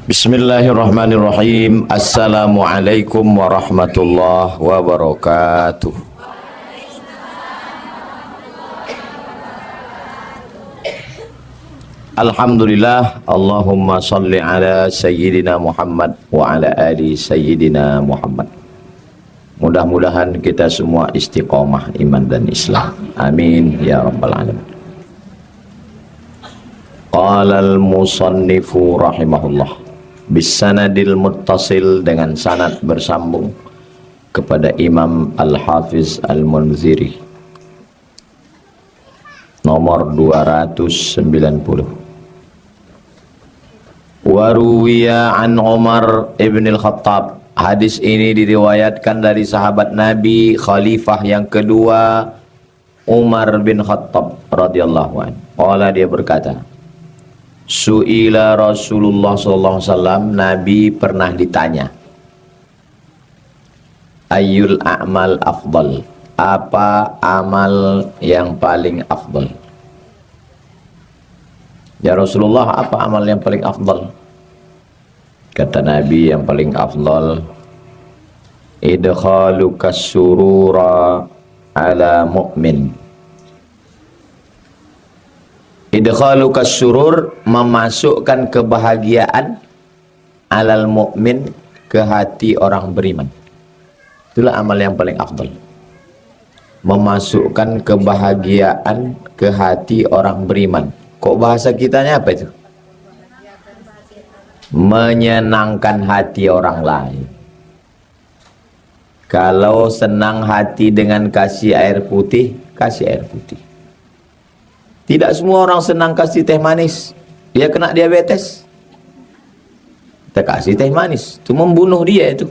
Bismillahirrahmanirrahim. Assalamualaikum warahmatullahi wabarakatuh. Alhamdulillah. Allahumma salli ala Sayyidina Muhammad wa ala ali Sayyidina Muhammad. Mudah-mudahan kita semua istiqomah iman dan Islam. Amin ya rabbal alamin. Qala al-musannifu rahimahullah bisanadil muttasil, dengan sanad bersambung kepada Imam Al-Hafiz Al-Munziri, nomor 290. Waruwiya an Umar ibn al-Khattab, hadis ini diriwayatkan dari sahabat Nabi khalifah yang kedua Umar bin Khattab radhiyallahu anhu. Qala, dia berkata, Su'ila Rasulullah sallallahu alaihi wasallam, Nabi pernah ditanya, Ayyul a'mal afdal, apa amal yang paling afdal? Ya Rasulullah, apa amal yang paling afdal? Kata Nabi, yang paling afdal idkhalukas surura ala mu'min. Idkhalukas surur, memasukkan kebahagiaan alal mukmin, ke hati orang beriman. Itulah amal yang paling afdal. Memasukkan kebahagiaan ke hati orang beriman. Kok bahasa kitanya apa itu? Menyenangkan hati orang lain. Kalau senang hati dengan kasih air putih, kasih air putih. Tidak semua orang senang kasih teh manis, dia kena diabetes. Kita kasih teh manis, itu membunuh dia itu.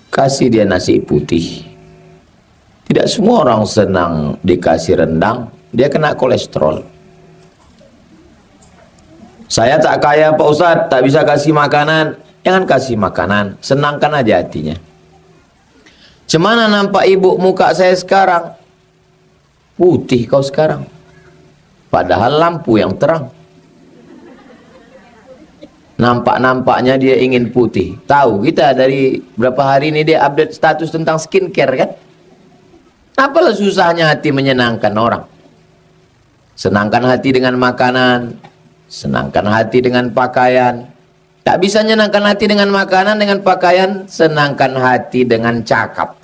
Kasih dia nasi putih. Tidak semua orang senang dikasih rendang, dia kena kolesterol. Saya tak kaya Pak Ustadz, tak bisa kasih makanan. Jangan kasih makanan, senangkan aja hatinya. Cemana nampak ibu muka saya sekarang? Putih kau sekarang, padahal lampu yang terang. Nampak-nampaknya dia ingin putih. Tahu kita dari berapa hari ini dia update status tentang skincare kan? Apalah susahnya hati menyenangkan orang. Senangkan hati dengan makanan, senangkan hati dengan pakaian. Tak bisa menyenangkan hati dengan makanan, dengan pakaian. Senangkan hati dengan cakap.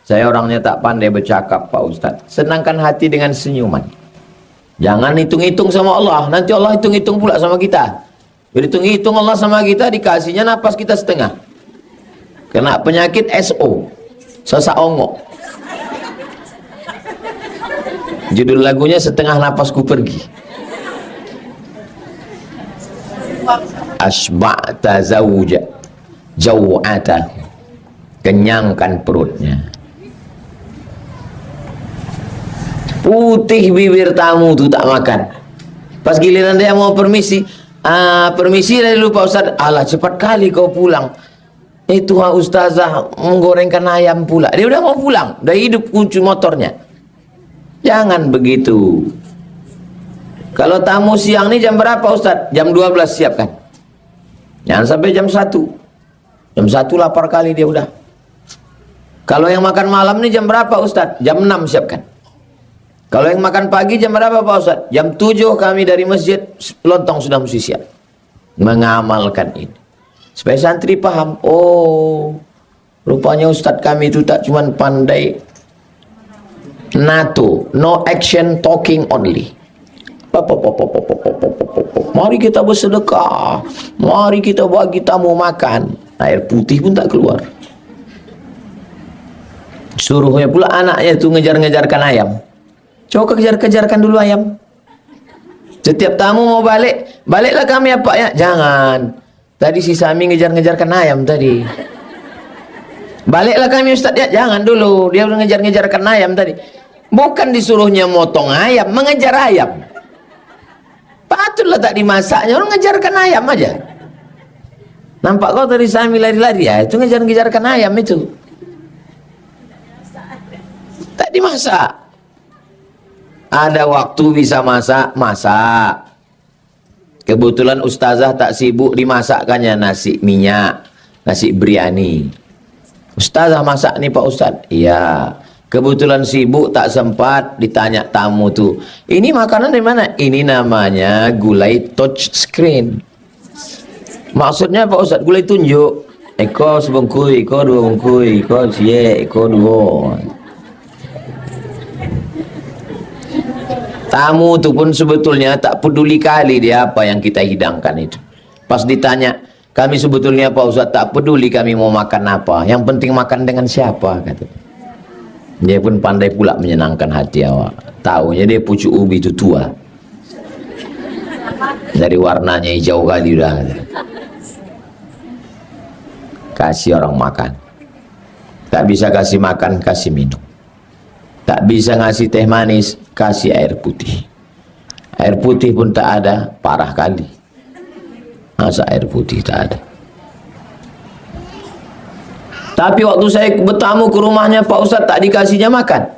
Saya orangnya tak pandai bercakap Pak Ustadz. Senangkan hati dengan senyuman. Jangan hitung-hitung sama Allah. Nanti Allah hitung-hitung pula sama kita. Berhitung-hitung Allah sama kita, dikasihnya napas kita setengah. Kena penyakit SO, sesak ongok. Judul lagunya Setengah Napasku Pergi. Asba'ta zawja jaw'ata, kenyangkan perutnya. Putih bibir tamu tuh tak makan. Pas giliran dia mau permisi, permisi dari lupa Ustaz. Alah, cepat kali kau pulang. Itu ustazah menggorengkan ayam pula. Dia udah mau pulang, udah hidup kunci motornya. Jangan begitu. Kalau tamu siang nih jam berapa Ustaz? Jam 12 siapkan. Jangan sampai jam 1. Jam 1 lapar kali dia udah. Kalau yang makan malam nih jam berapa Ustaz? Jam 6 siapkan. Kalau yang makan pagi jam berapa Pak Ustaz? Jam 7 kami dari masjid, lontong sudah mesti siap. Mengamalkan ini supaya santri paham. Oh, rupanya Ustadz kami itu tak cuma pandai NATO, no action talking only. Mari kita bersedekah, mari kita bagi tamu makan, air putih pun tak keluar. Suruhnya pula anaknya itu ngejar-ngejarkan ayam. Coba kejar-kejarkan dulu ayam. Setiap tamu mau balik, baliklah kami ya Pak ya. Jangan. Tadi si Sami ngejar-ngejarkan ayam tadi. Baliklah kami Ustaz ya. Jangan dulu. Dia udah ngejar-ngejarkan ayam tadi. Bukan disuruhnya motong ayam, mengejar ayam. Patutlah tak dimasaknya, orang ngejarkan ayam aja. Nampak kau tadi Sami lari-lari ya, itu ngejar-ngejarkan ayam itu. Tak dimasak. Ada waktu bisa masak, masak. Kebetulan ustazah tak sibuk dimasakkannya nasi minyak, nasi biryani. Ustazah masak nih Pak Ustaz. Iya. Kebetulan sibuk tak sempat ditanya tamu tuh. Ini makanan dari mana? Ini namanya gulai touch screen. Maksudnya Pak Ustaz, gulai tunjuk. Eko sebungkui, eko dua bungkui, eko cie, eko dua. Tamu itu pun sebetulnya tak peduli kali dia apa yang kita hidangkan itu. Pas ditanya, kami sebetulnya Pak Ustaz tak peduli kami mau makan apa. Yang penting makan dengan siapa, kata. Dia pun pandai pula menyenangkan hati awak. Taunya dia pucuk ubi itu tua. Dari warnanya hijau kali udah. Kata. Kasih orang makan. Tak bisa kasih makan, kasih minum. Tak bisa ngasih teh manis, kasih air putih. Air putih pun tak ada, parah kali. Masa air putih tak ada. Tapi waktu saya bertamu ke rumahnya Pak Ustaz tak dikasihnya makan.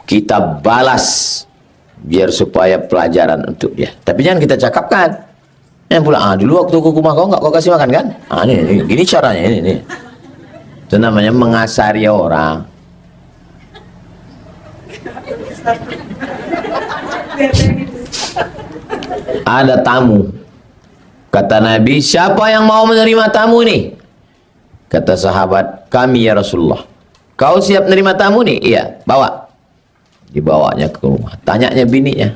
Kita balas biar supaya pelajaran untuk dia. Tapi jangan kita cakapkan. Yang pula, dulu waktu ke rumah kau nggak kau kasih makan kan? Ini gini caranya ini. Itu namanya mengasari orang. Ada tamu. Kata Nabi, siapa yang mau menerima tamu nih? Kata sahabat, kami ya Rasulullah. Kau siap menerima tamu nih? Iya, bawa. Dibawanya ke rumah. Tanyanya bininya.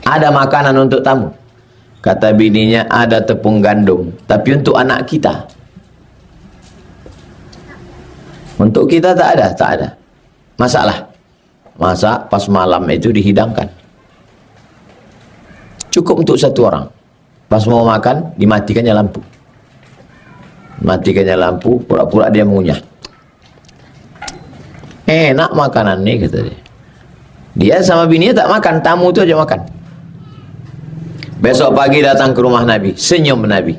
Ada makanan untuk tamu? Kata bininya, ada tepung gandum. Tapi untuk anak kita. Untuk kita tak ada, tak ada. Masalah. Masak pas malam itu dihidangkan. Cukup untuk satu orang. Pas mau makan, dimatikannya lampu. Matikannya lampu, pura-pura dia mengunyah. Enak makanan nih, kata dia. Dia sama bininya tak makan, tamu itu aja makan. Besok pagi datang ke rumah Nabi, senyum Nabi.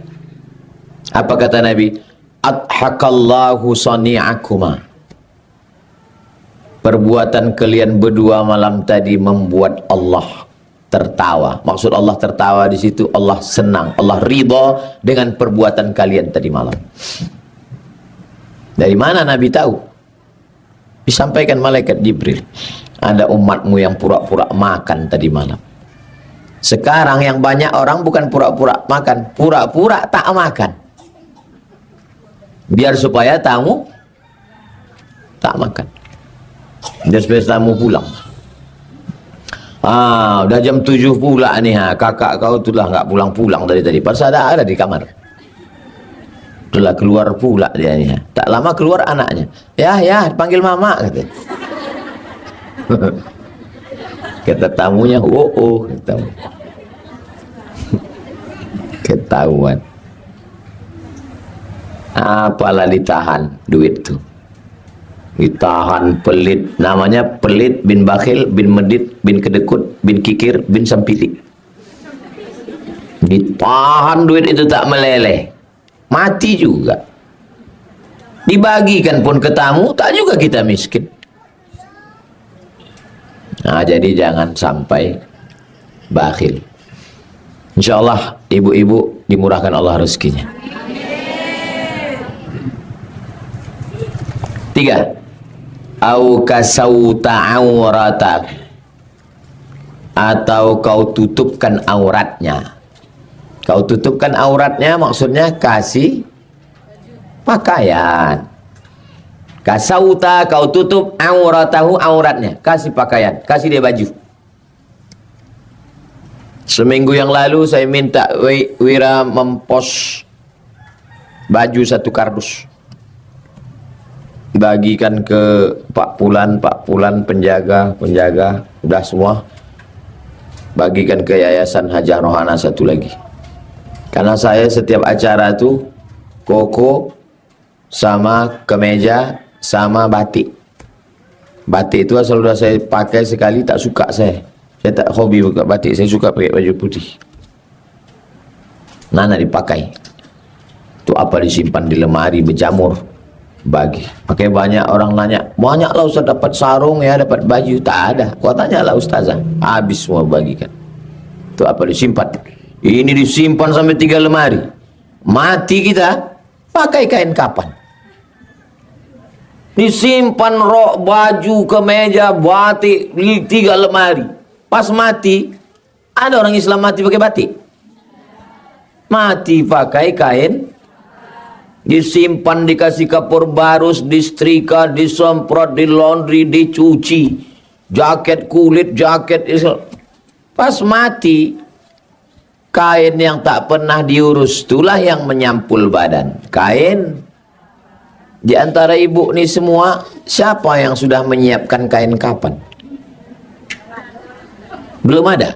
Apa kata Nabi? Adhakallahu sani'akuma. Perbuatan kalian berdua malam tadi membuat Allah tertawa. Maksud Allah tertawa di situ, Allah senang, Allah ridha dengan perbuatan kalian tadi malam. Dari mana Nabi tahu? Disampaikan malaikat Jibril. Ada umatmu yang pura-pura makan tadi malam. Sekarang yang banyak orang bukan pura-pura makan, pura-pura tak makan. Biar supaya tamu tak makan. Biar supaya tamu pulang. Udah jam 7 pula nih, kakak kau tu lah nggak pulang-pulang dari tadi. Pasal ada di kamar. Itulah keluar pula dia nih. Tak lama keluar anaknya. Ya, panggil mama, kata. Kata tamunya, kata. Ketahuan. Apalah ditahan duit tu. Ditahan pelit. Namanya pelit bin bakhil bin medit bin kedekut bin kikir bin sampili. Ditahan duit itu tak meleleh. Mati juga. Dibagikan pun ke tamu, tak juga kita miskin. Jadi jangan sampai bakhil. InsyaAllah ibu-ibu dimurahkan Allah rezekinya. 3. Au kasauta auratak, atau kau tutupkan auratnya. Kau tutupkan auratnya maksudnya kasih pakaian. Kasauta, kau tutup auratahu, auratnya, kasih pakaian, kasih dia baju. Seminggu yang lalu saya minta Wira mempos baju 1 kardus. Bagikan ke Pak Pulan, penjaga, udah semua. Bagikan ke Yayasan Hajah Rohana 1 lagi. Karena saya setiap acara tuh koko sama kemeja sama batik. Batik itu asal udah saya pakai sekali tak suka saya. Saya tak hobi buka batik, saya suka pakai baju putih. Nana dipakai. Itu apa disimpan di lemari berjamur. Bagi. Pakai banyak orang nanya, banyaklah Ustaz dapat sarung ya, dapat baju. Tak ada. Kau tanyalah ustazah. Habis semua bagikan. Itu apa disimpan? Ini disimpan sampai 3 lemari. Mati kita, pakai kain kapan. Disimpan rok, baju, kemeja, batik, 3 lemari. Pas mati, ada orang Islam mati pakai batik? Mati pakai kain. Disimpan, dikasih kapur barus, disetrika, disemprot, di laundry, dicuci. Jaket kulit, jaket Islam. Pas mati, kain yang tak pernah diurus itulah yang menyampul badan. Kain. Di antara ibu ni semua, siapa yang sudah menyiapkan kain kapan? Belum ada.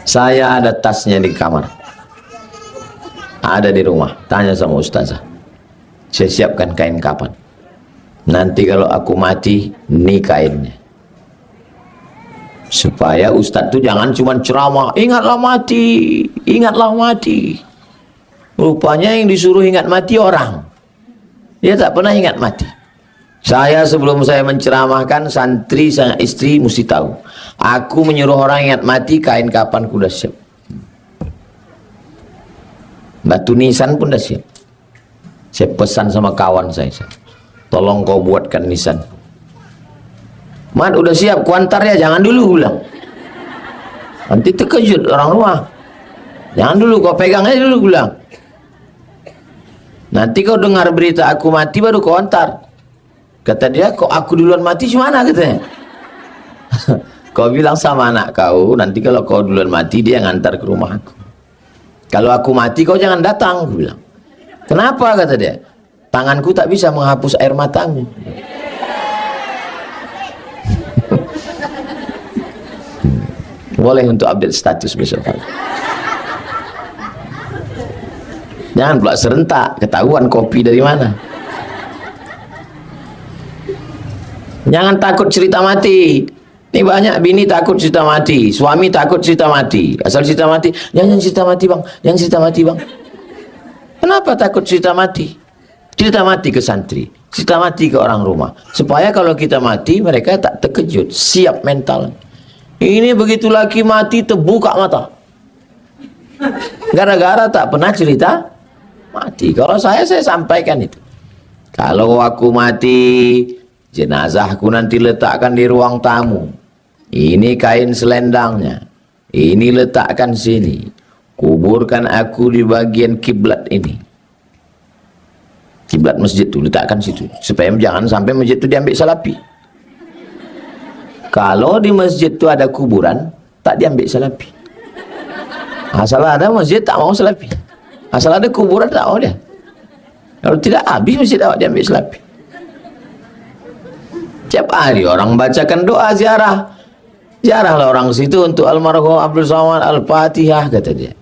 Saya ada tasnya di kamar. Ada di rumah. Tanya sama ustazah. Saya siapkan kain kapan. Nanti kalau aku mati, ini kainnya. Supaya ustaz itu jangan cuma ceramah, ingatlah mati, ingatlah mati. Rupanya yang disuruh ingat mati orang. Dia tak pernah ingat mati. Saya sebelum saya menceramahkan, santri sama istri mesti tahu. Aku menyuruh orang ingat mati, kain kapan kuda siap. Batu nisan pun dah siap. Saya pesan sama kawan saya. Tolong kau buatkan nisan. Mat udah siap, kuantar ya, jangan dulu bilang. Nanti terkejut orang rumah. Jangan dulu, kau pegang aja dulu bilang. Nanti kau dengar berita aku mati baru kau antar. Kata dia, kok aku duluan mati gimana katanya. Kau bilang sama anak kau, nanti kalau kau duluan mati dia ngantar ke rumah aku. Kalau aku mati kau jangan datang, aku bilang. Kenapa kata dia? Tanganku tak bisa menghapus air matamu. Boleh untuk update status besok kali. Jangan pula serentak, ketahuan kopi dari mana. Jangan takut cerita mati. Ini banyak bini takut cerita mati, suami takut cerita mati. Asal cerita mati, jangan cerita mati bang, jangan cerita mati bang. Kenapa takut cerita mati? Cerita mati ke santri, cerita mati ke orang rumah. Supaya kalau kita mati, mereka tak terkejut, siap mental. Ini begitu laki mati, terbuka mata. Gara-gara tak pernah cerita mati. Kalau saya sampaikan itu. Kalau aku mati, jenazahku nanti letakkan di ruang tamu. Ini kain selendangnya. Ini letakkan sini. Kuburkan aku di bagian kiblat ini. Kiblat masjid itu letakkan situ. Supaya jangan sampai masjid itu diambil salafi. Kalau di masjid itu ada kuburan, tak diambil salafi. Asal ada masjid tak mau salafi. Asal ada kuburan tak mau dia. Kalau tidak habis masjid awak diambil salafi. Tiap hari orang bacakan doa ziarah. Ziarahlah orang situ untuk almarhum Abdul Somad Al-Fatihah kata dia.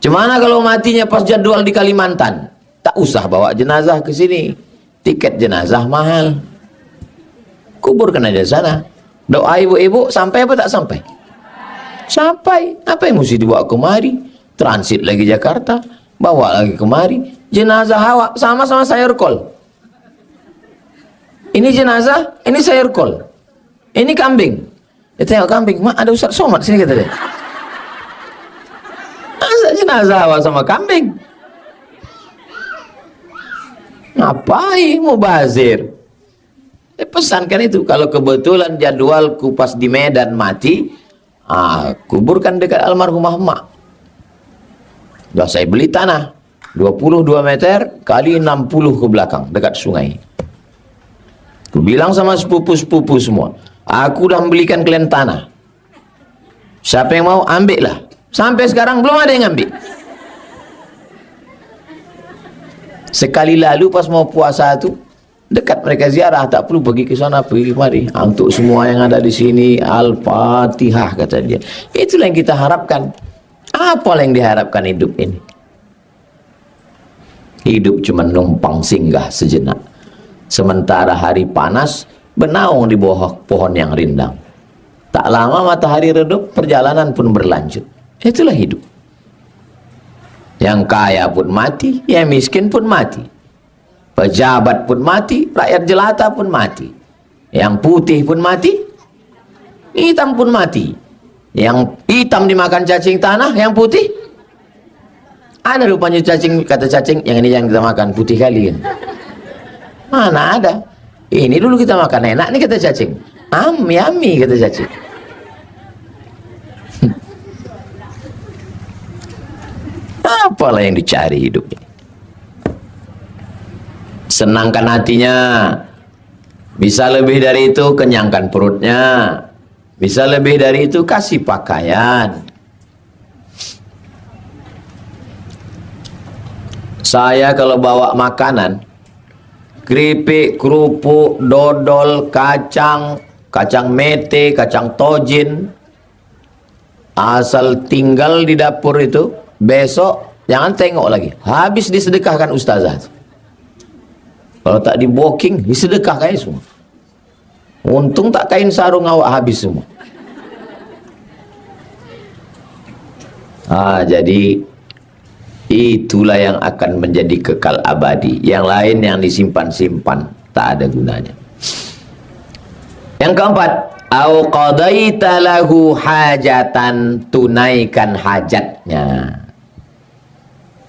Gimana kalau matinya pas jadwal di Kalimantan? Tak usah bawa jenazah ke sini. Tiket jenazah mahal. Kuburkan aja sana. Doa ibu-ibu sampai apa tak sampai? Sampai. Apa yang mesti dibawa kemari? Transit lagi Jakarta, bawa lagi kemari. Jenazah awak sama-sama sayur kol. Ini jenazah, ini sayur kol. Ini kambing. Dia tengok kambing, mak ada Ustaz Somad sini kata dia. Masa jenazah awak sama kambing? Ngapain mubazir? Pesankan itu. Kalau kebetulan jadwalku pas di Medan mati, kuburkan dekat almarhumah mak. Dah saya beli tanah 22 meter kali 60 ke belakang dekat sungai. Aku bilang sama sepupu-sepupu semua, aku dah membelikan kalian tanah. Siapa yang mau ambil lah. Sampai sekarang belum ada yang ambil. Sekali lalu pas mau puasa tu dekat mereka ziarah, tak perlu pergi ke sana pergi kemari. Untuk semua yang ada di sini Al-Fatihah kata dia. Itulah yang kita harapkan. Apa yang diharapkan hidup ini? Hidup cuma numpang singgah sejenak. Sementara hari panas bernaung di bawah pohon yang rindang. Tak lama matahari redup, perjalanan pun berlanjut. Itulah hidup. Yang kaya pun mati, yang miskin pun mati. Pejabat pun mati, rakyat jelata pun mati. Yang putih pun mati, hitam pun mati. Yang hitam dimakan cacing tanah, yang putih ada rupanya cacing, kata cacing, yang ini yang kita makan putih kali kan. Mana ada? Ini dulu kita makan enak nih, kata cacing. Yummy, kata cacing. Apalah yang dicari hidup ini? Senangkan hatinya. Bisa lebih dari itu, kenyangkan perutnya. Bisa lebih dari itu, kasih pakaian. Saya kalau bawa makanan, keripik, kerupuk, dodol, kacang mete, kacang tojin, asal tinggal di dapur itu, besok jangan tengok lagi, habis disedekahkan ustazah. Kalau tak di booking, disedekahkan semua. Untung tak kain sarung awak habis semua. Jadi itulah yang akan menjadi kekal abadi. Yang lain yang disimpan-simpan tak ada gunanya. Yang keempat, au qadaita lahu hajatan, tunaikan hajatnya.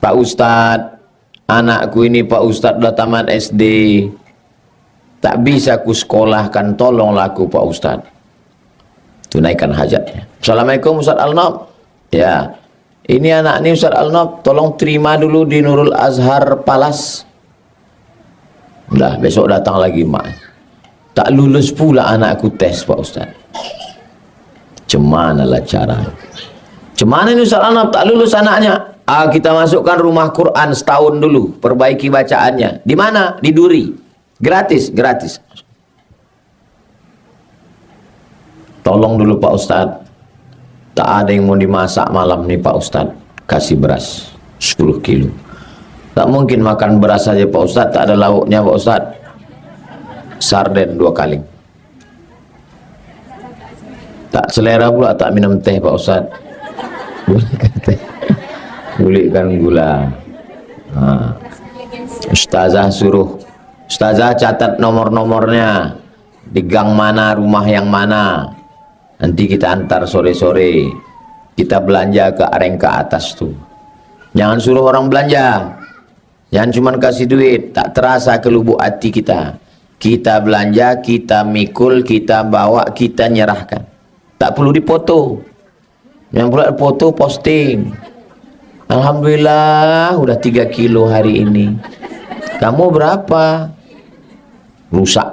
Pak Ustadz, anakku ini Pak Ustadz udah tamat SD, tak bisa ku sekolahkan, tolonglah aku Pak Ustadz. Tunaikan hajatnya. Assalamualaikum Ustadz Al-Nob. Ya, ini anak ini Ustadz Al-Nob, tolong terima dulu di Nurul Azhar Palas. Udah, besok datang lagi mak. Tak lulus pula anakku tes Pak Ustadz. Cemana lah cara? Cemana ini Ustadz Al-Nob tak lulus anaknya? Kita masukkan rumah Quran setahun dulu, perbaiki bacaannya. Di mana? Di Duri. Gratis. Tolong dulu Pak Ustadz, tak ada yang mau dimasak malam nih Pak Ustadz. Kasih beras 10 kilo. Tak mungkin makan beras saja Pak Ustadz, tak ada lauknya Pak Ustadz. Sarden 2 kali. Tak selera pula, tak minum teh Pak Ustadz. Bolehkan teh, bolehkan gula. Ustazah suruh, Ustazah catat nomor-nomornya, di gang mana, rumah yang mana. Nanti kita antar sore-sore, kita belanja ke areng ke atas tuh. Jangan suruh orang belanja, jangan cuma kasih duit, tak terasa ke lubuk hati kita. Kita belanja, kita mikul, kita bawa, kita nyerahkan. Tak perlu dipoto. Yang perlu foto posting. Alhamdulillah udah 3 kilo hari ini. Kamu berapa? Rusak.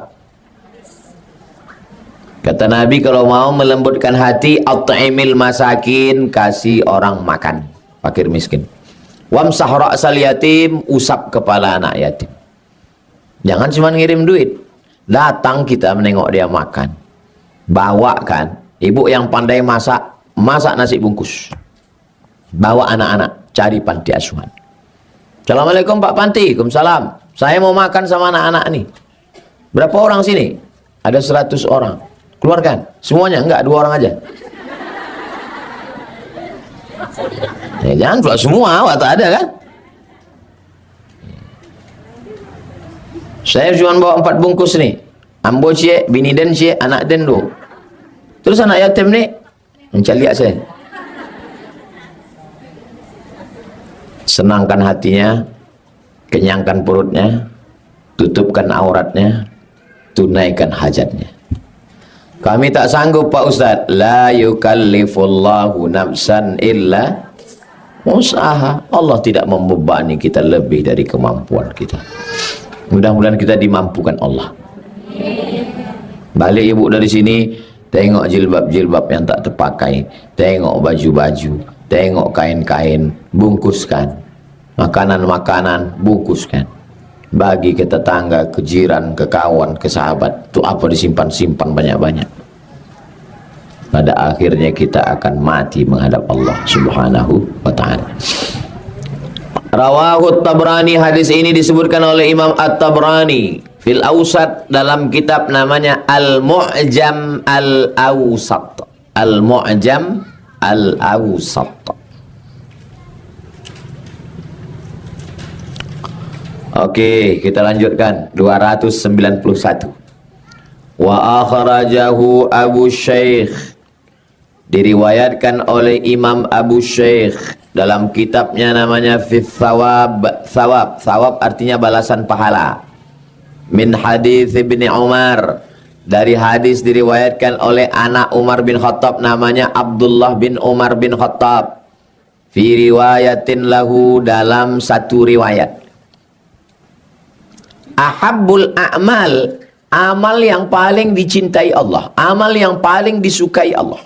Kata Nabi, kalau mau melembutkan hati, at'imil masakin, kasih orang makan, fakir miskin. Wamsah ra'sal yatim, usap kepala anak yatim. Jangan cuma ngirim duit. Datang kita menengok dia makan. Bawakan. Ibu yang pandai masak nasi bungkus. Bawa anak-anak, cari panti asuhan. Assalamualaikum Pak Panti. Waalaikumsalam. Saya mau makan sama anak-anak nih. Berapa orang sini? Ada 100 orang. Keluarkan. Semuanya? Enggak, 2 orang aja. Ya, jangan pula semua, waktu ada kan? Saya cuma bawa 4 bungkus nih. Ambo cie, bini den cie, anak den do. Terus anak yatim nih, mencaliak saya. Senangkan hatinya, kenyangkan perutnya, tutupkan auratnya, tunaikan hajatnya. Kami tak sanggup Pak Ustadz. La yukallifullahu nafsan illa usaha. Allah tidak membebani kita lebih dari kemampuan kita. Mudah-mudahan kita dimampukan Allah. Balik ibu dari sini, tengok jilbab-jilbab yang tak terpakai, tengok baju-baju, tengok kain-kain, bungkuskan. Makanan-makanan, bungkuskan. Bagi ke tetangga, ke jiran, ke kawan, ke sahabat. Itu apa disimpan-simpan banyak-banyak. Pada akhirnya kita akan mati menghadap Allah Subhanahu wa ta'ala. Rawahu Tabrani, hadis ini disebutkan oleh Imam At-Tabrani fil Awsat, dalam kitab namanya Al-Mu'jam Al-Awsat. Al-Mu'jam Al-Awsat. Oke, kita lanjutkan 291. Wa akhrajahu Abu Syekh, diriwayatkan oleh Imam Abu Syekh dalam kitabnya namanya Fi Thawab. Thawab artinya balasan pahala. Min hadis Ibni Umar, dari hadis diriwayatkan oleh anak Umar bin Khattab namanya Abdullah bin Umar bin Khattab. Fi riwayatin lahu, dalam satu riwayat. Ahabbul a'mal, amal yang paling dicintai Allah, amal yang paling disukai Allah,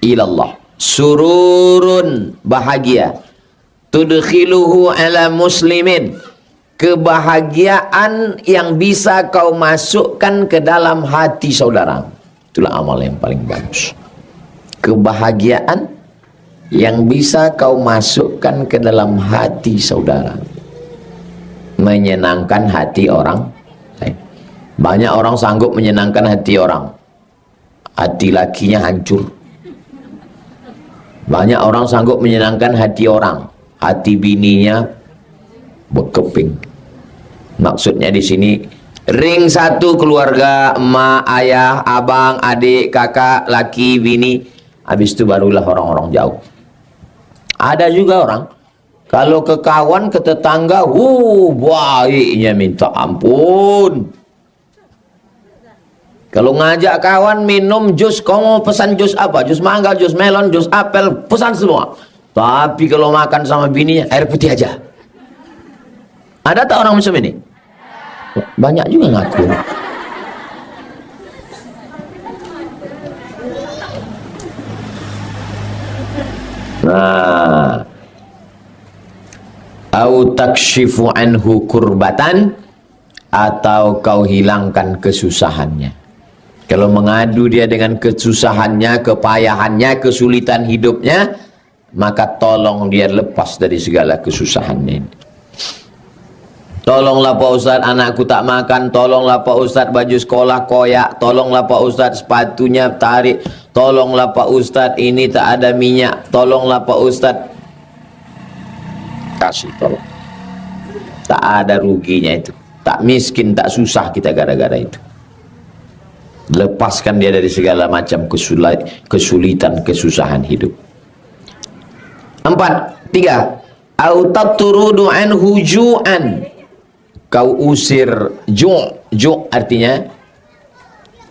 ilallah, sururun, bahagia, tudkhiluhu ala muslimin, kebahagiaan yang bisa kau masukkan ke dalam hati saudara. Itulah amal yang paling bagus. Kebahagiaan yang bisa kau masukkan ke dalam hati saudara, menyenangkan hati orang lain. Banyak orang sanggup menyenangkan hati orang, hati lakinya hancur. Banyak orang sanggup menyenangkan hati orang, hati bininya berkeping. Maksudnya di sini ring satu keluarga, emak, ayah, abang, adik, kakak, laki, bini. Habis itu barulah orang-orang jauh. Ada juga orang kalau ke kawan, ke tetangga, baiknya minta ampun. Kalau ngajak kawan minum jus, kau mau pesan jus apa? Jus mangga, jus melon, jus apel, pesan semua. Tapi kalau makan sama bininya, air putih aja. Ada tak orang macam ini? Banyak juga ngaku. Nah, au takshifu anhu kurbatan, atau kau hilangkan kesusahannya. Kalau mengadu dia dengan kesusahannya, kepayahannya, kesulitan hidupnya, maka tolong dia lepas dari segala kesusahannya ini. Tolonglah Pak Ustadz, anakku tak makan. Tolonglah Pak Ustadz, baju sekolah koyak. Tolonglah Pak Ustadz, sepatunya tarik. Tolonglah Pak Ustadz, ini tak ada minyak. Tolonglah Pak Ustadz. Kasih tolong. Tak ada ruginya itu. Tak miskin, tak susah kita gara-gara itu. Lepaskan dia dari segala macam kesulitan, kesusahan hidup. 3. Au tatrudu anhu ju'an, kau usir ju' artinya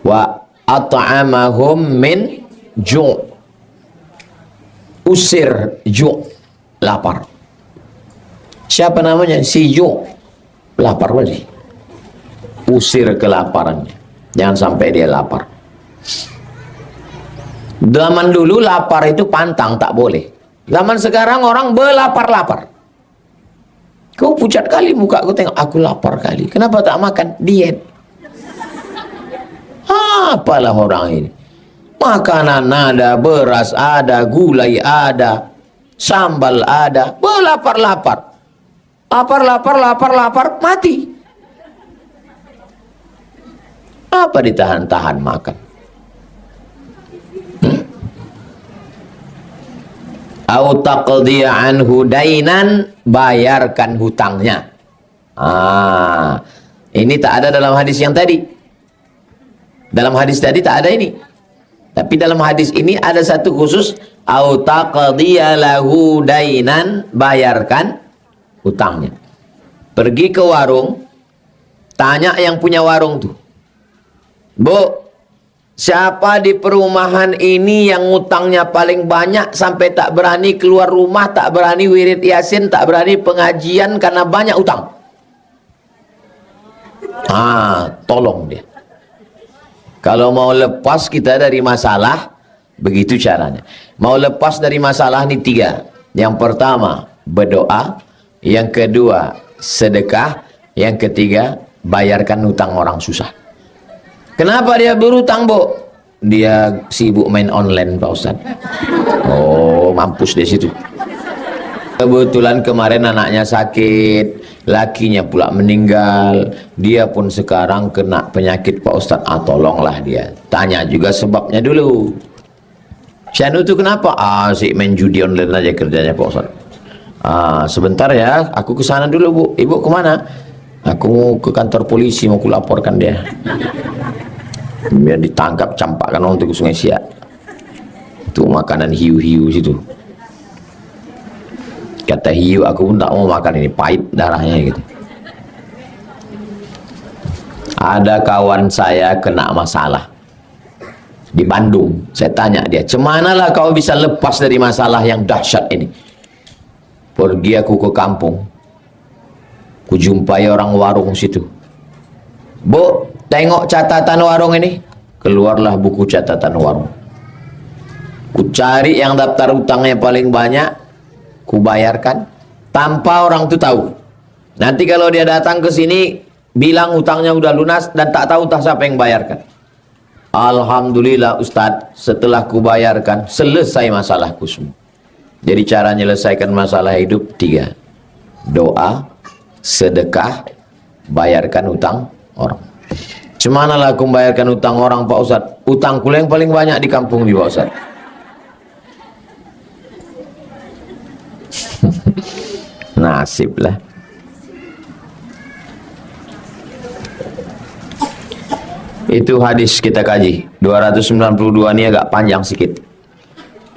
wa at'amahum min ju', usir ju', lapar. Siapa namanya? Si ju', lapar lagi. Usir kelaparannya, jangan sampai dia lapar. Zaman dulu lapar itu pantang, tak boleh. Zaman sekarang orang belapar-lapar. Kau pucat kali muka, aku tengok, aku lapar kali. Kenapa tak makan? Diet. Apalah orang ini. Makanan ada, beras ada, gulai ada, sambal ada, belapar-lapar. Lapar, mati. Apa ditahan-tahan makan? Au taqdiya anhu dainan, bayarkan hutangnya. Ini tak ada dalam hadis yang tadi. Dalam hadis tadi tak ada ini. Tapi dalam hadis ini ada satu khusus, au taqdiya lahu dainan, bayarkan hutangnya. Pergi ke warung, tanya yang punya warung tuh, Bu, siapa di perumahan ini yang utangnya paling banyak sampai tak berani keluar rumah, tak berani wirid yasin, tak berani pengajian karena banyak utang? Tolong dia. Kalau mau lepas kita dari masalah, begitu caranya. Mau lepas dari masalah ini 3. Yang pertama, berdoa. Yang kedua, sedekah. Yang ketiga, bayarkan hutang orang susah. Kenapa dia berutang, Bu? Dia sibuk main online, Pak Ustadz. Mampus di situ. Kebetulan kemarin anaknya sakit, lakinya pula meninggal. Dia pun sekarang kena penyakit, Pak Ustadz. Tolonglah dia. Tanya juga sebabnya dulu. Syanu itu kenapa? Si main judi online aja kerjanya, Pak Ustadz. Sebentar ya, aku ke sana dulu, Bu. Ibu kemana? Aku ke kantor polisi, mau kulaporkan dia. Biar ditangkap campakkan orang itu ke Sungai Siak. Itu makanan hiu-hiu situ. Kata hiu, aku pun tak mau makan ini, pahit darahnya gitu. Ada kawan saya kena masalah di Bandung. Saya tanya dia, cemanalah kau bisa lepas dari masalah yang dahsyat ini? Pergi aku ke kampung, kujumpai orang warung situ. Bu, tengok catatan warung ini. Keluarlah buku catatan warung. Ku cari yang daftar utangnya paling banyak, ku bayarkan tanpa orang itu tahu. Nanti kalau dia datang ke sini bilang utangnya udah lunas dan tak tahu entah siapa yang bayarkan. Alhamdulillah Ustadz, setelah ku bayarkan selesai masalahku semua. Jadi cara menyelesaikan masalah hidup 3: doa, sedekah, bayarkan utang orang. Cemanalah aku membayarkan utang orang Pak Ustadz? Utangku yang paling banyak di kampung di Pak Ustadz. Nasib lah. Itu hadis kita kaji 292, ini agak panjang sedikit.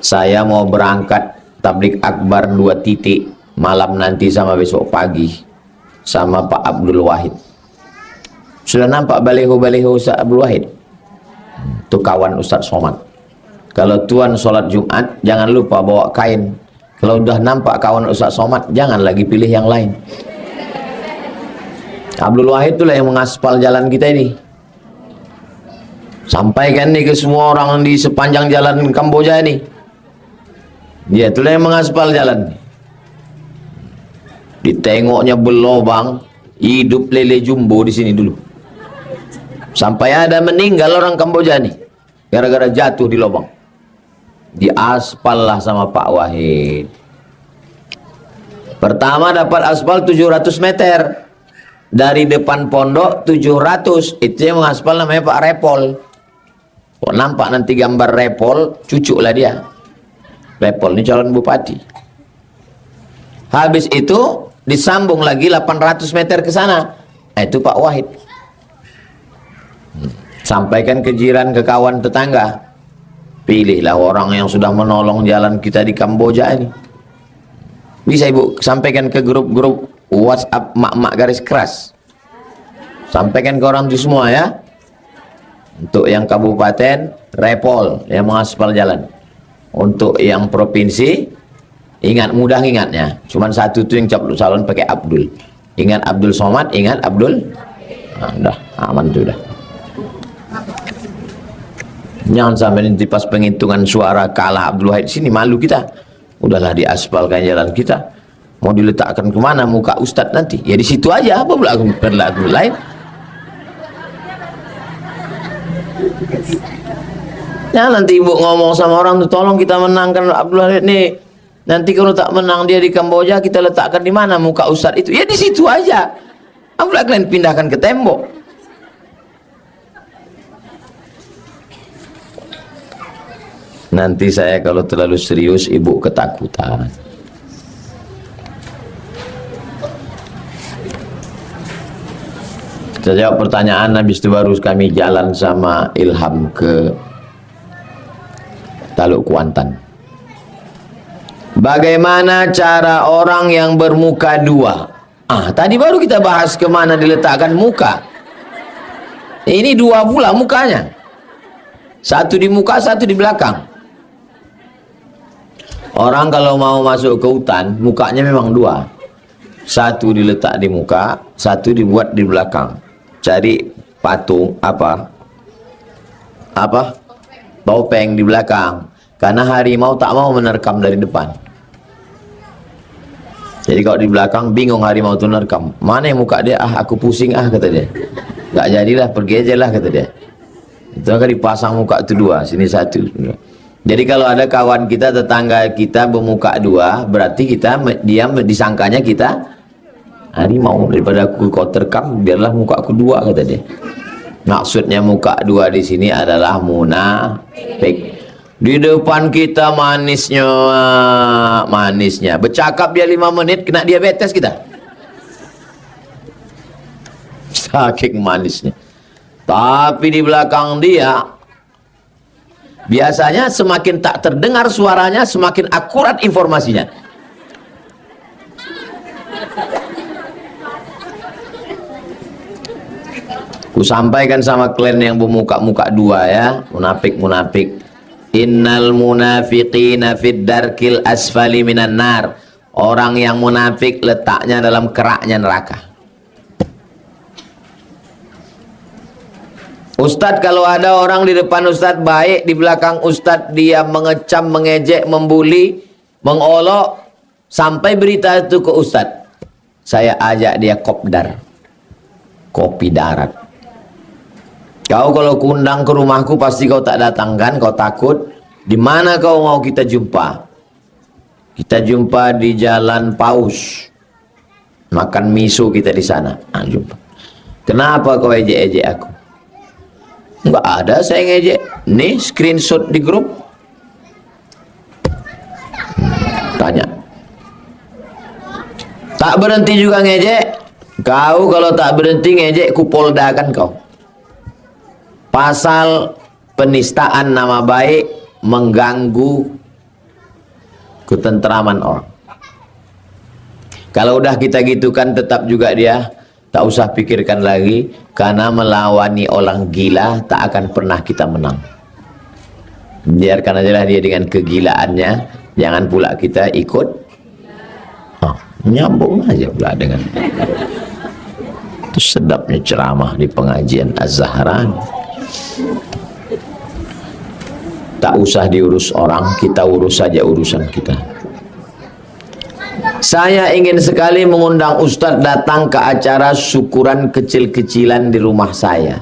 Saya mau berangkat tablik akbar 2 titik malam nanti sama besok pagi sama Pak Abdul Wahid. Sudah nampak baliho-baliho Ustaz Abdul Wahid? Itu kawan Ustaz Somad. Kalau tuan sholat Jumat jangan lupa bawa kain. Kalau udah nampak kawan Ustaz Somad, jangan lagi pilih yang lain. Abdul Wahid itulah yang mengaspal jalan kita ini. Sampaikan nih ke semua orang di sepanjang jalan Kamboja ini. Dia itulah yang mengaspal jalan. Ditengoknya berlobang, hidup lele jumbo di sini dulu. Sampai ada meninggal orang Kamboja nih, gara-gara jatuh di lubang. Diaspal lah sama Pak Wahid. Pertama dapat aspal 700 meter. Dari depan pondok 700. Itu yang mengaspal namanya Pak Repol. Kok nampak nanti gambar Repol, cucu lah dia. Repol ini calon bupati. Habis itu disambung lagi 800 meter ke sana. Itu Pak Wahid. Sampaikan ke jiran, ke kawan tetangga. Pilihlah orang yang sudah menolong jalan kita di Kamboja ini. Bisa Ibu sampaikan ke grup-grup WhatsApp mak-mak garis keras. Sampaikan ke orang itu semua ya. Untuk yang kabupaten, Repol yang mengaspal jalan. Untuk yang provinsi, ingat, mudah ingatnya. Cuman satu tuh yang calon pakai Abdul. Ingat Abdul Somad, ingat Abdul. Nah, udah aman tuh udah. Jangan sampai nanti pas penghitungan suara kalah Abdul Wahid sini, malu kita. Udahlah diaspalkan jalan kita. Mau diletakkan kemana muka Ustadz nanti? Ya di situ aja. Apa pula berlaku lain? Ya nanti Ibu ngomong sama orang tuh, tolong kita menangkan Abdul Wahid nih. Nanti kalau tak menang dia di Kamboja, kita letakkan di mana muka Ustadz itu? Ya di situ aja. Apa kalian pindahkan ke tembok? Nanti saya kalau terlalu serius, Ibu ketakutan. Kita jawab pertanyaan, habis itu baru kami jalan sama Ilham ke Taluk Kuantan. Bagaimana cara orang yang bermuka dua? Tadi baru kita bahas kemana diletakkan muka. Ini dua pula mukanya. Satu di muka, satu di belakang. Orang kalau mau masuk ke hutan, mukanya memang dua. Satu diletak di muka, satu dibuat di belakang. Cari patung topeng di belakang, karena harimau tak mau menerkam dari depan. Jadi kalau di belakang bingung harimau itu menerkam mana yang muka dia. Aku pusing kata dia. Gak jadilah, pergi aja lah kata dia. Itu akan dipasang muka itu dua, sini satu. Jadi kalau ada kawan kita, tetangga kita bermuka dua, berarti dia disangkanya kita harimau. Daripada kau terkam, biarlah muka aku dua kata dia. Maksudnya muka dua di sini adalah munafik. Di depan kita manisnya. Bercakap dia 5 menit kena diabetes kita. Saking manisnya. Tapi di belakang dia, biasanya semakin tak terdengar suaranya, semakin akurat informasinya. Ku sampaikan sama klien yang bermuka-muka dua ya, munafik-munafik. Innal munafiqina fid darkil asfali minan nar. Orang yang munafik letaknya dalam keraknya neraka. Ustadz, kalau ada orang di depan Ustadz baik, di belakang Ustadz dia mengecam, mengejek, membuli, mengolok, sampai berita itu ke Ustadz, saya ajak dia kopdar, kopi darat. Kau kalau kundang ke rumahku pasti kau tak datang kan? Kau takut? Di mana kau mau kita jumpa? Kita jumpa di Jalan Paus. Makan miso kita di sana. Nah, jumpa. Kenapa kau ejek-ejek aku? Enggak ada saya ngejek. Nih screenshot di grup. Tanya. Tak berhenti juga ngejek. Kau kalau tak berhenti ngejek, kupoldakan kau. Pasal penistaan nama baik, mengganggu ketentraman orang. Kalau udah kita gitukan, tetap juga dia tak usah pikirkan lagi, karena melawani orang gila tak akan pernah kita menang. Biarkan aja lah dia dengan kegilaannya, jangan pula kita ikut. Nyambung aja pula dengan itu. Sedapnya ceramah di pengajian Az-Zahran. Tak usah diurus orang, kita urus saja urusan kita. Saya ingin sekali mengundang Ustadz datang ke acara syukuran kecil-kecilan di rumah saya.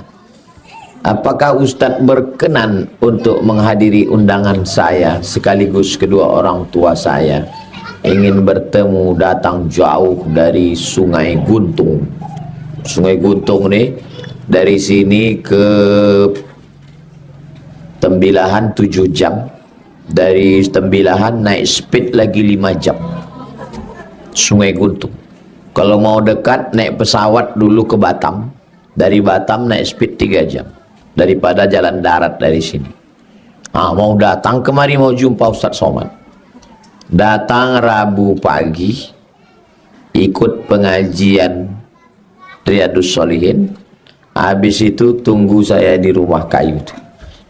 Apakah Ustadz berkenan untuk menghadiri undangan saya, sekaligus kedua orang tua saya ingin bertemu, datang jauh dari Sungai Guntung. Sungai Guntung nih, dari sini ke Tembilahan 7 jam, dari Tembilahan naik speed lagi 5 jam. Sungai Guntung. Kalau mau dekat naik pesawat dulu ke Batam, dari Batam naik speed 3 jam daripada jalan darat dari sini. Mau datang kemari, mau jumpa Ustadz Somad, datang Rabu pagi, ikut pengajian Riyadus Shalihin, habis itu tunggu saya di rumah kayu.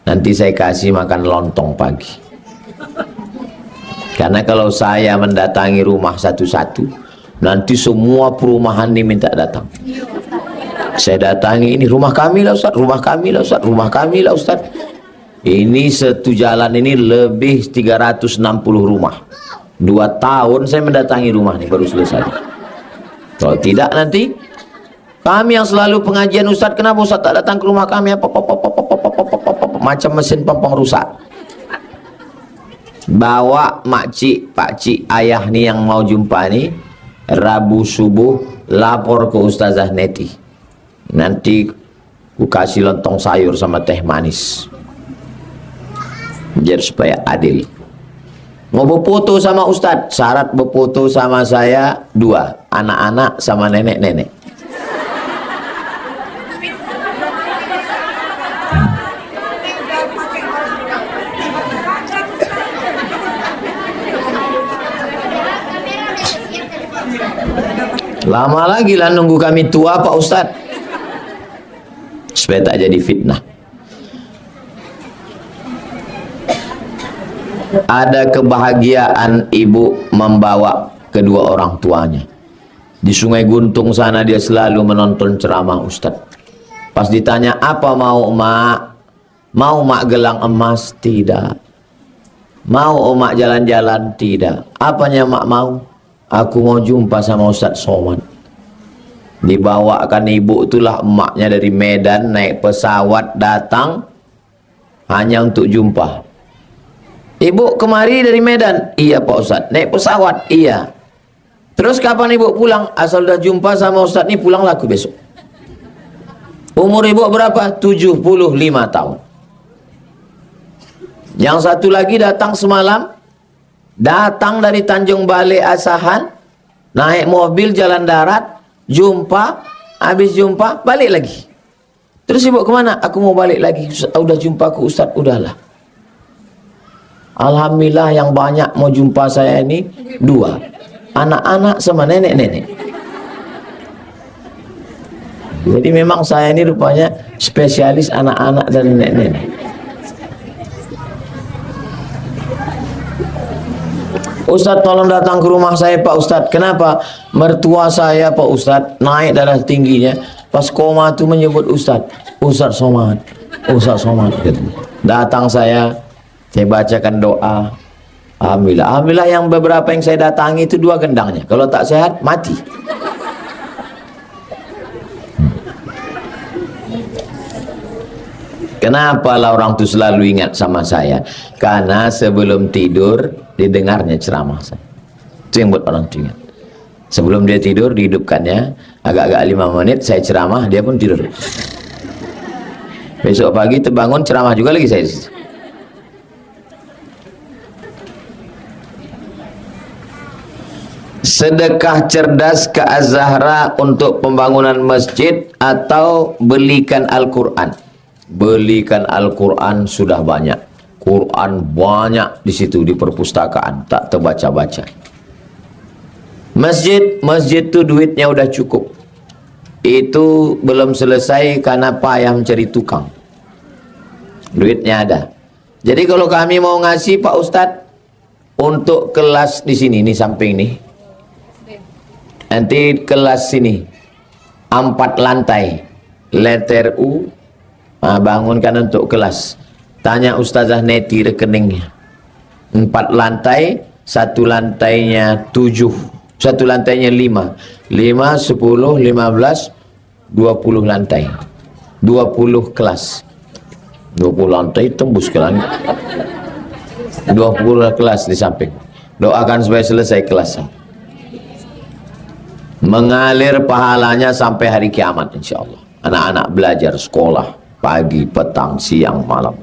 Nanti saya kasih makan lontong pagi. Karena kalau saya mendatangi rumah satu-satu, nanti semua perumahan ini minta datang. Saya datangi, ini rumah kami lah Ustaz, rumah kami lah Ustaz, rumah kami lah Ustaz. Ini satu jalan ini lebih 360 rumah. 2 tahun saya mendatangi rumah ini baru selesai. Kalau tidak nanti kami yang selalu pengajian, Ustaz, kenapa Ustaz tak datang ke rumah kami? Macam mesin pompong rusak. Bawa makcik, pakcik, ayah nih yang mau jumpa nih, Rabu subuh lapor ke Ustazah Neti. Nanti ku kasih lontong sayur sama teh manis, biar supaya adil. Mau berfoto sama Ustadz, syarat berfoto sama saya 2, anak-anak sama nenek-nenek. Lama lagi lah nunggu kami tua Pak Ustadz, supaya tak jadi fitnah. Ada kebahagiaan ibu membawa kedua orang tuanya. Di Sungai Guntung sana dia selalu menonton ceramah Ustadz. Pas ditanya apa mau emak, mau emak gelang emas? Tidak. Mau emak jalan-jalan? Tidak. Apanya emak mau? Aku mau jumpa sama Ustadz Somad. Dibawakan ibu itulah emaknya dari Medan naik pesawat datang hanya untuk jumpa. Ibu kemari dari Medan? Iya Pak Ustadz. Naik pesawat? Iya. Terus kapan ibu pulang? Asal udah jumpa sama Ustadz ini pulang laku besok. Umur ibu berapa? 75 tahun. Yang satu lagi datang semalam, datang dari Tanjung Balai Asahan, naik mobil jalan darat, jumpa, habis jumpa balik lagi. Terus sibuk kemana? Aku mau balik lagi. Udah jumpa aku Ustaz, udahlah. Alhamdulillah yang banyak mau jumpa saya ini 2. Anak-anak sama nenek-nenek. Jadi memang saya ini rupanya spesialis anak-anak dan nenek-nenek. Ustadz tolong datang ke rumah saya Pak Ustadz. Kenapa? Mertua saya Pak Ustadz naik darah tingginya. Pas koma tuh menyebut Ustadz Somad, Ustadz Somad gitu. Datang saya bacakan doa. Alhamdulillah yang beberapa yang saya datangi itu 2 gendangnya. Kalau tak sehat mati. Kenapa lah orang itu selalu ingat sama saya? Karena sebelum tidur didengarnya ceramah saya. Itu yang buat orang itu ingat. Sebelum dia tidur dihidupkannya, agak-agak 5 menit saya ceramah, dia pun tidur. Besok pagi terbangun ceramah juga lagi saya. Sedekah cerdas ke Az-Zahra untuk pembangunan masjid atau belikan Al-Quran? Belikan Al-Quran sudah banyak. Quran banyak di situ di perpustakaan, tak terbaca-baca. Masjid itu duitnya udah cukup. Itu belum selesai karena payah mencari tukang. Duitnya ada. Jadi kalau kami mau ngasih Pak Ustadz untuk kelas di sini, nih samping nih. Nanti kelas sini 4 lantai, letter U. Bangunkan untuk kelas. Tanya Ustazah Neti rekeningnya. 4 lantai, 1 lantainya 7, 1 lantainya 5, 10, 15, 20 lantai, 20 kelas, 20 lantai tembus ke langit, 20 kelas di samping. Doakan supaya selesai kelasnya. Mengalir pahalanya sampai hari kiamat insyaallah. Anak-anak belajar sekolah pagi, petang, siang, malam.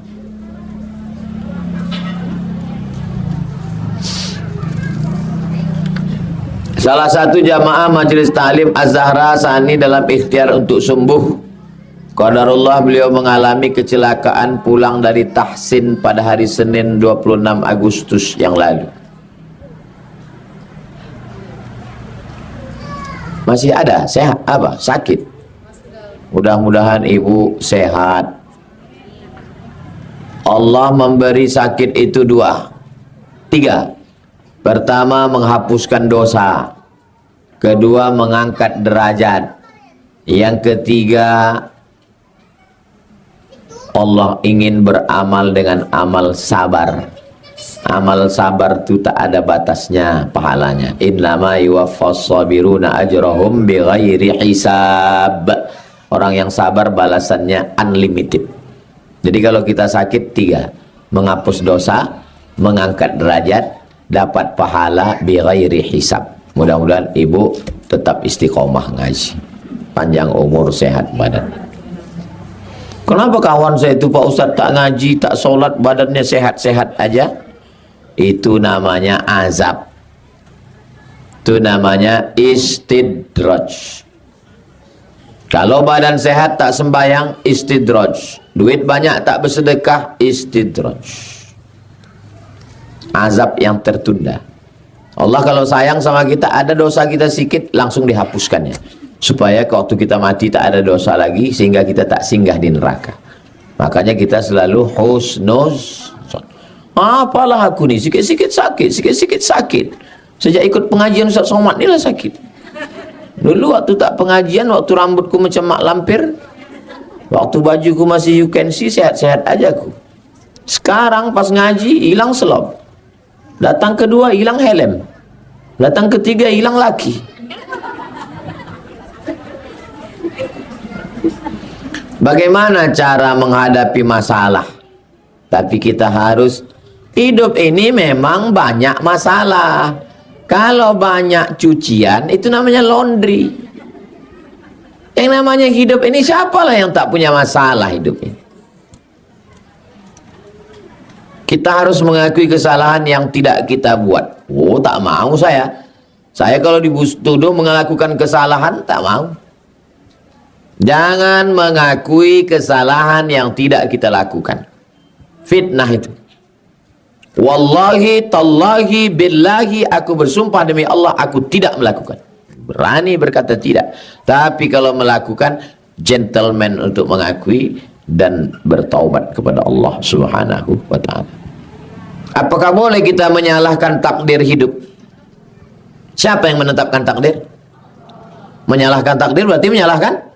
Salah satu jamaah majelis ta'lim Az-Zahra Sani dalam ikhtiar untuk sembuh. Qadarullah beliau mengalami kecelakaan pulang dari Tahsin pada hari Senin 26 Agustus yang lalu. Masih ada sehat apa? Sakit. Mudah-mudahan ibu sehat. Allah memberi sakit itu 2, 3. Pertama menghapuskan dosa. Kedua mengangkat derajat. Yang ketiga Allah ingin beramal dengan amal sabar. Amal sabar itu tak ada batasnya pahalanya. Innama yuwaffas sabiruna ajrahum bighairi hisab. Orang yang sabar balasannya unlimited. Jadi kalau kita sakit 3, menghapus dosa, mengangkat derajat, dapat pahala bighairi hisab. Mudah-mudahan ibu tetap istiqomah ngaji, panjang umur, sehat badan. Kenapa kawan saya itu Pak Ustadz tak ngaji, tak sholat, badannya sehat-sehat aja? Itu namanya azab. Itu namanya istidraj. Kalau badan sehat tak sembayang, istidraj. Duit banyak tak bersedekah, istidraj. Azab yang tertunda. Allah kalau sayang sama kita, ada dosa kita sedikit, langsung dihapuskannya. Supaya waktu kita mati tak ada dosa lagi, sehingga kita tak singgah di neraka. Makanya kita selalu husnuz. Apalah aku nih, sikit-sikit sakit, sikit-sikit sakit. Sejak ikut pengajian Ustaz Somad inilah sakit. Dulu waktu tak pengajian, waktu rambutku macam mak lampir, waktu bajuku masih you can see, sehat-sehat aja aku. Sekarang pas ngaji hilang selop. Datang kedua hilang helm. Datang ketiga hilang laki. Bagaimana cara menghadapi masalah? Tapi kita harus, hidup ini memang banyak masalah. Kalau banyak cucian, itu namanya laundry. Yang namanya hidup ini, siapalah yang tak punya masalah hidup ini? Kita harus mengakui kesalahan yang tidak kita buat. Oh, tak mau saya. Saya kalau dituduh melakukan kesalahan, tak mau. Jangan mengakui kesalahan yang tidak kita lakukan. Fitnah itu. Wallahi, tallahi, billahi, aku bersumpah demi Allah, aku tidak melakukan. Berani berkata tidak. Tapi kalau melakukan, gentleman untuk mengakui dan bertaubat kepada Allah Subhanahu wa ta'ala. Apakah boleh kita menyalahkan takdir hidup? Siapa yang menetapkan takdir? Menyalahkan takdir berarti menyalahkan